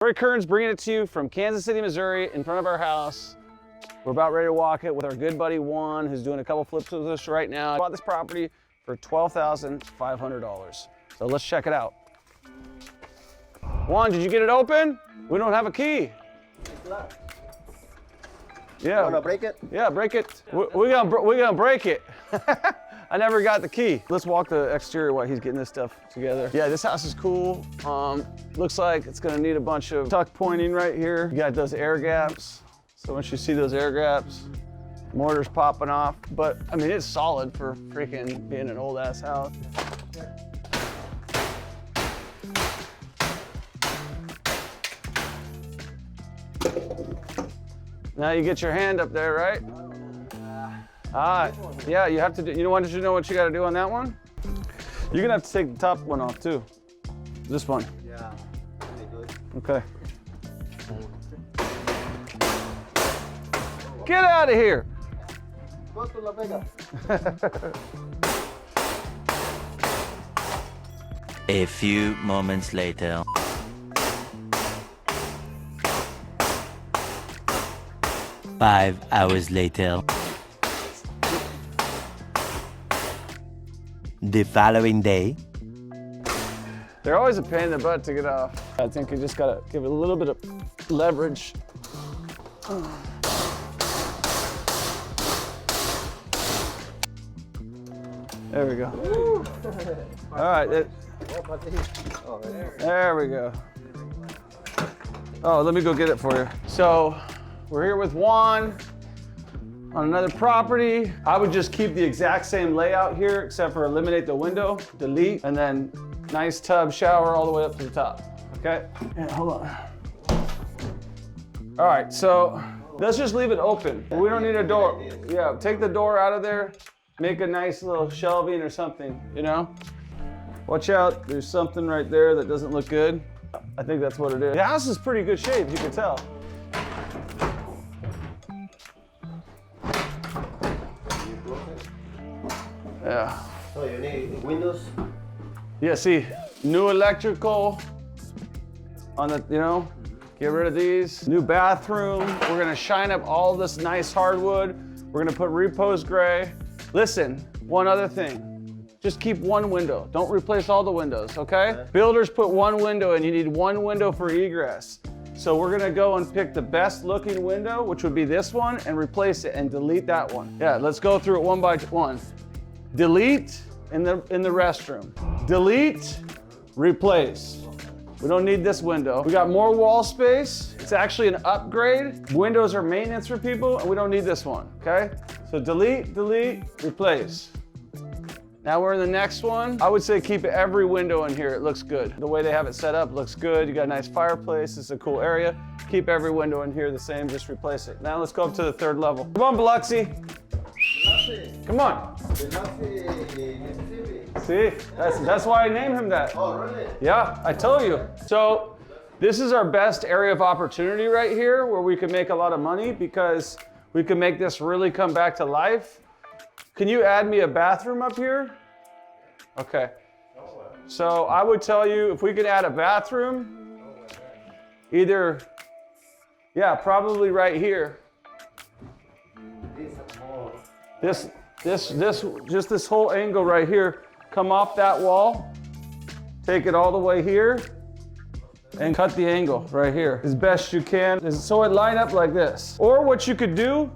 Troy Kearns bringing it to you from Kansas City, Missouri, in front of our house. We're about ready to walk it with our good buddy Juan, who's doing a couple flips with us right now. I bought this property for $12,500. So let's check it out. Juan, did you get it open? We don't have a key. Yeah. Wanna break it? Yeah, break it. We're gonna break it. I never got the key. Let's walk the exterior while he's getting this stuff together. Yeah, this house is cool. Looks like it's gonna need a bunch of tuck pointing right here. You got those air gaps. So once you see those air gaps, mortar's popping off. But I mean, it's solid for freaking being an old ass house. Now you get your hand up there, right? Yeah, you have to do, you know what you gotta do on that one? You're gonna have to take the top one off too. This one. Yeah. Okay. Get out of here. Go to La Vega. A few moments later. Five hours later. The following day. They're always a pain in the butt to get off. I think you just gotta give it a little bit of leverage. There we go. All right, there we go. Oh, let me go get it for you. So, we're here with Juan on another property. I would just keep the exact same layout here, except for eliminate the window, delete, and then nice tub shower all the way up to the top, okay? Yeah, hold on. All right, so let's just leave it open. We don't need a door. Yeah, take the door out of there, make a nice little shelving or something, you know? Watch out, there's something right there that doesn't look good. I think that's what it is. The house is pretty good shape, you can tell. Yeah. So you need windows? Yeah, see, new electrical on the, you know, get rid of these. New bathroom. We're gonna shine up all this nice hardwood. We're gonna put repose gray. Listen, one other thing. Just keep one window. Don't replace all the windows, okay? Builders put one window and you need one window for egress. So we're gonna go and pick the best looking window, which would be this one, and replace it and delete that one. Yeah, let's go through it one by one. Delete in the restroom. Delete, replace. We don't need this window. We got more wall space. It's actually an upgrade. Windows are maintenance for people, and we don't need this one, okay? So delete, delete, replace. Now we're in the next one. I would say keep every window in here. It looks good. The way they have it set up looks good. You got a nice fireplace. It's a cool area. Keep every window in here the same, just replace it. Now let's go up to the third level. Come on, Biloxi. Come on. See, that's why I named him that. Oh, really? Yeah, I told you. So this is our best area of opportunity right here where we can make a lot of money because we can make this really come back to life. Can you add me a bathroom up here? Okay. So I would tell you if we could add a bathroom, either, yeah, probably right here. Just this whole angle right here, come off that wall, take it all the way here, and cut the angle right here as best you can, so it line up like this. Or what you could do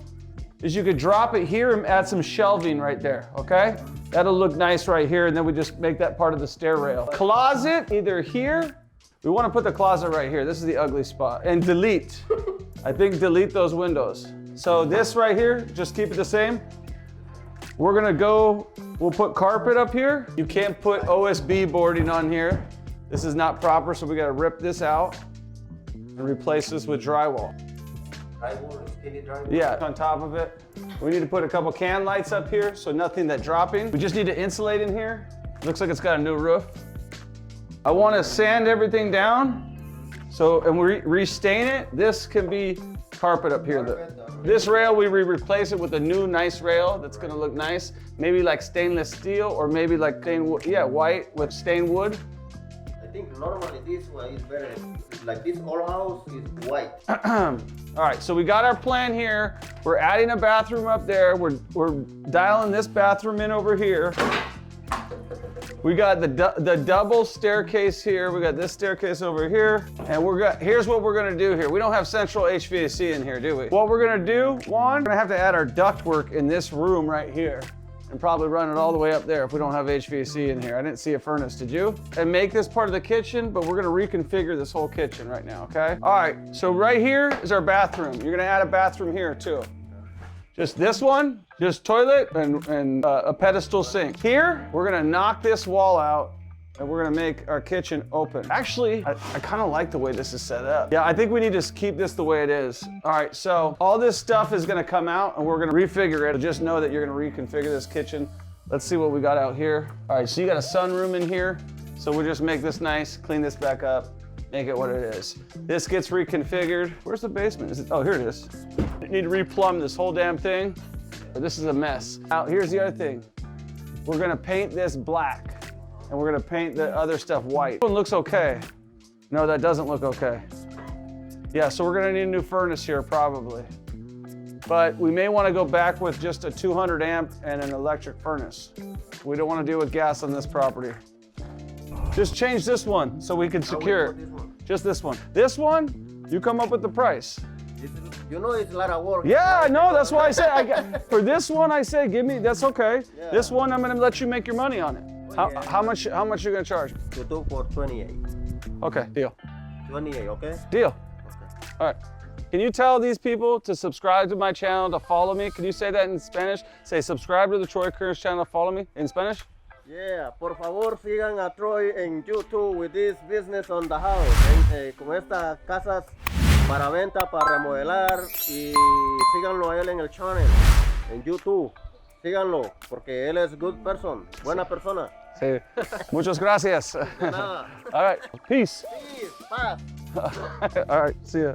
is you could drop it here and add some shelving right there, okay? That'll look nice right here, and then we just make that part of the stair rail. Closet, either here, we wanna put the closet right here. This is the ugly spot. And delete. I think delete those windows. So this right here, just keep it the same. We're gonna go, we'll put carpet up here. You can't put OSB boarding on here. This is not proper, so we gotta rip this out and replace this with drywall. Drywall, skinny drywall? Yeah, on top of it. We need to put a couple can lights up here, so nothing that dropping. We just need to insulate in here. Looks like it's got a new roof. I wanna sand everything down, and we restain it. This can be carpet up here. This rail, we replace it with a new nice rail that's gonna look nice. Maybe like stainless steel or maybe like stained wood. Yeah, white with stained wood. think normally this one is better. Like this old house is white. All right, so we got our plan here. We're adding a bathroom up there. We're dialing this bathroom in over here. We got the double staircase here. We got this staircase over here. And here's what we're gonna do here. We don't have central HVAC in here, do we? What we're gonna do, one, we're gonna have to add our ductwork in this room right here and probably run it all the way up there if we don't have HVAC in here. I didn't see a furnace, did you? And make this part of the kitchen, but we're gonna reconfigure this whole kitchen right now, okay? All right, so right here is our bathroom. You're gonna add a bathroom here too. Just this one, just toilet and a pedestal sink. Here, we're gonna knock this wall out and we're gonna make our kitchen open. Actually, I kind of like the way this is set up. Yeah, I think we need to keep this the way it is. All right, so all this stuff is gonna come out and we're gonna refigure it. Just know that you're gonna reconfigure this kitchen. Let's see what we got out here. All right, so you got a sunroom in here. So we'll just make this nice, clean this back up, make it what it is. This gets reconfigured. Where's the basement? Is it? Oh, here it is. You need to replumb this whole damn thing. This is a mess. Now, here's the other thing. We're gonna paint this black and we're gonna paint the other stuff white. This one looks okay. No, that doesn't look okay. Yeah, so we're gonna need a new furnace here probably. But we may wanna go back with just a 200 amp and an electric furnace. We don't wanna deal with gas on this property. Just change this one so we can secure it. Just this one. This one, you come up with the price. You know it's a lot of work. Yeah, I know. That's why I say for this one. I say give me. That's okay. Yeah. This one, I'm gonna let you make your money on it. How much? How much you gonna charge? You do for 28. Okay, deal. 28, okay? Deal. Okay. All right. Can you tell these people to subscribe to my channel, to follow me? Can you say that in Spanish? Say subscribe to the Troy Kearns channel, follow me in Spanish. Yeah, por favor sigan a Troy en YouTube with this business on the house. Con estas casas para venta, para remodelar y síganlo a él en el channel, en YouTube. Síganlo porque él es good person, buena persona. Sí. Muchas gracias. De nada. All right. Peace. Peace, paz. All right. See ya.